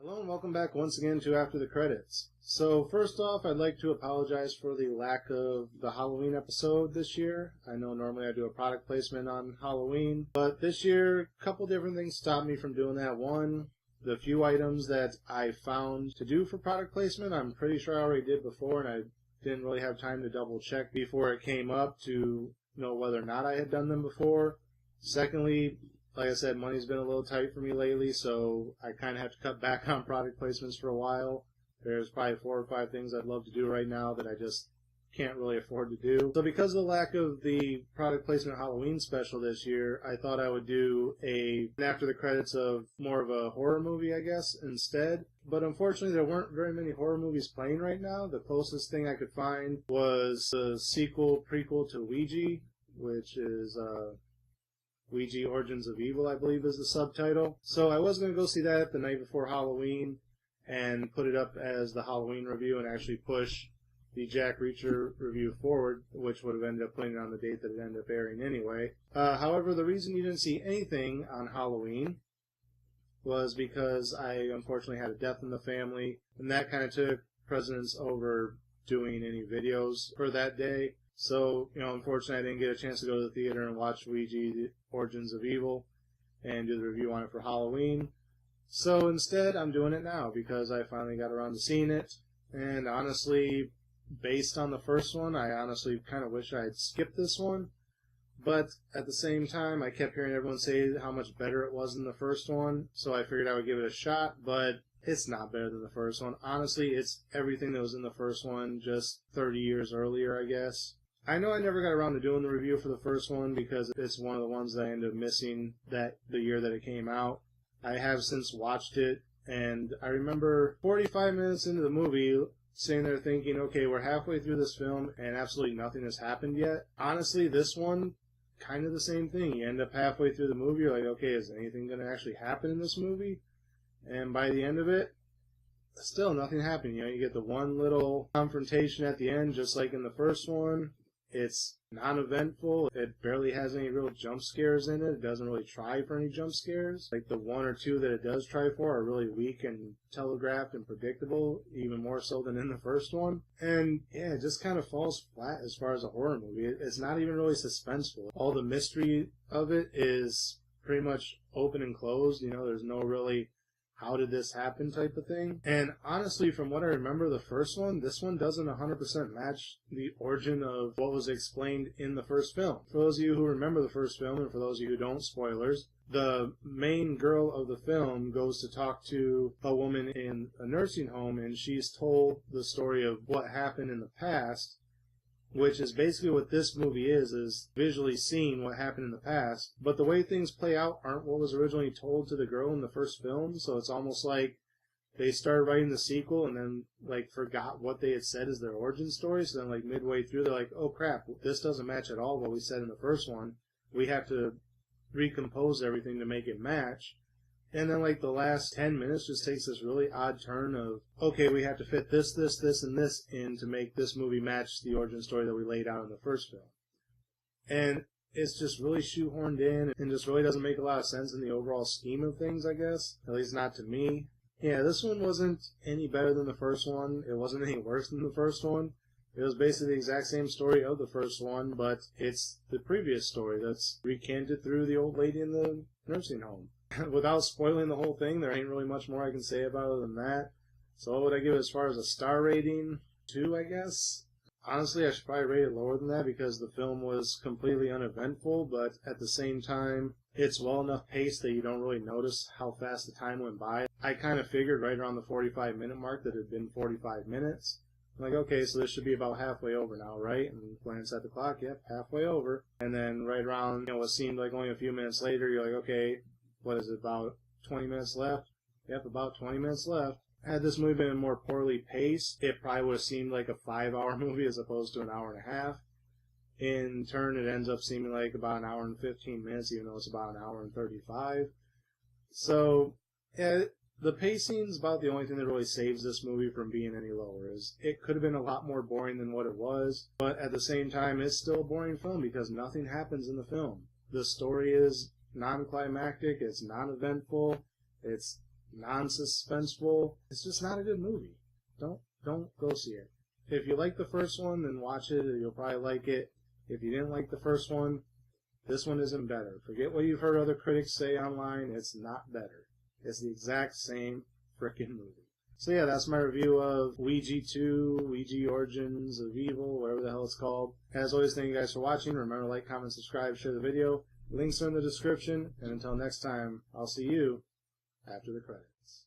Hello and welcome back once again to After the Credits. So first off, I'd like to apologize for the lack of the Halloween episode this year. I know normally I do a product placement on Halloween, but this year a couple different things stopped me from doing that. One, the few items that I found to do for product placement, I'm pretty sure I already did before, and I didn't really have time to double check before it came up to know whether or not I had done them before. Secondly, like I said, money's been a little tight for me lately, so I kind of have to cut back on product placements for a while. There's probably 4 or 5 things I'd love to do right now that I just can't really afford to do. So because of the lack of the product placement Halloween special this year, I thought I would do an after the credits of more of a horror movie, I guess, instead. But unfortunately, there weren't very many horror movies playing right now. The closest thing I could find was the prequel to Ouija, which is Ouija Origins of Evil, I believe is the subtitle. So I was going to go see that the night before Halloween and put it up as the Halloween review and actually push the Jack Reacher review forward, which would have ended up putting it on the date that it ended up airing anyway. However, the reason you didn't see anything on Halloween was because I unfortunately had a death in the family, and that kind of took precedence over doing any videos for that day. So, unfortunately I didn't get a chance to go to the theater and watch Ouija Origins of Evil and do the review on it for Halloween. So instead, I'm doing it now because I finally got around to seeing it. And honestly, based on the first one, I honestly kind of wish I had skipped this one. But at the same time, I kept hearing everyone say how much better it was than the first one. So I figured I would give it a shot, but it's not better than the first one. Honestly, it's everything that was in the first one, just 30 years earlier, I guess. I know I never got around to doing the review for the first one because it's one of the ones that I ended up missing the year that it came out. I have since watched it, and I remember 45 minutes into the movie sitting there thinking, okay, we're halfway through this film and absolutely nothing has happened yet. Honestly, this one, kind of the same thing. You end up halfway through the movie, you're like, okay, is anything going to actually happen in this movie? And by the end of it, still nothing happened. You get the one little confrontation at the end, just like in the first one. It's non-eventful. It barely has any real jump scares in it. It doesn't really try for any jump scares. Like the 1 or 2 that it does try for are really weak and telegraphed and predictable, even more so than in the first one. And yeah, it just kind of falls flat as far as a horror movie. It's not even really suspenseful. All the mystery of it is pretty much open and closed. There's no really how did this happen type of thing. And honestly, from what I remember the first one, this one doesn't 100% match the origin of what was explained in the first film. For those of you who remember the first film, and for those of you who don't, spoilers, the main girl of the film goes to talk to a woman in a nursing home, and she's told the story of what happened in the past, which is basically what this movie is visually seeing what happened in the past. But the way things play out aren't what was originally told to the girl in the first film, so it's almost like they started writing the sequel and then, forgot what they had said as their origin story, so then, midway through, they're like, oh crap, this doesn't match at all what we said in the first one. We have to recompose everything to make it match. And then, the last 10 minutes just takes this really odd turn of, okay, we have to fit this, and this in to make this movie match the origin story that we laid out in the first film. And it's just really shoehorned in and just really doesn't make a lot of sense in the overall scheme of things, I guess. At least not to me. Yeah, this one wasn't any better than the first one. It wasn't any worse than the first one. It was basically the exact same story of the first one, but it's the previous story that's recanted through the old lady in the nursing home. Without spoiling the whole thing, there ain't really much more I can say about it than that. So what would I give it as far as a star rating? 2, I guess? Honestly, I should probably rate it lower than that because the film was completely uneventful, but at the same time, it's well enough paced that you don't really notice how fast the time went by. I kind of figured right around the 45-minute mark that it had been 45 minutes. I'm like, okay, so this should be about halfway over now, right? And glance at the clock, yep, halfway over. And then right around, what seemed like only a few minutes later, you're like, okay, what is it, about 20 minutes left? Yep, about 20 minutes left. Had this movie been more poorly paced, it probably would have seemed like a 5-hour movie as opposed to an hour and a half. In turn, it ends up seeming like about an hour and 15 minutes, even though it's about an hour and 35. So, yeah, the pacing's about the only thing that really saves this movie from being any lower. It could have been a lot more boring than what it was, but at the same time, it's still a boring film because nothing happens in the film. The story is non-climactic, it's non-eventful, it's non-suspenseful. It's just not a good movie. Don't go see it. If you like the first one, then watch it. You'll probably like it. If you didn't like the first one, this one isn't better. Forget what you've heard other critics say online. It's not better. It's the exact same frickin' movie. So yeah, that's my review of Ouija 2, Ouija Origins of Evil, whatever the hell it's called. As always, thank you guys for watching. Remember to like, comment, subscribe, share the video. Links are in the description. And until next time, I'll see you after the credits.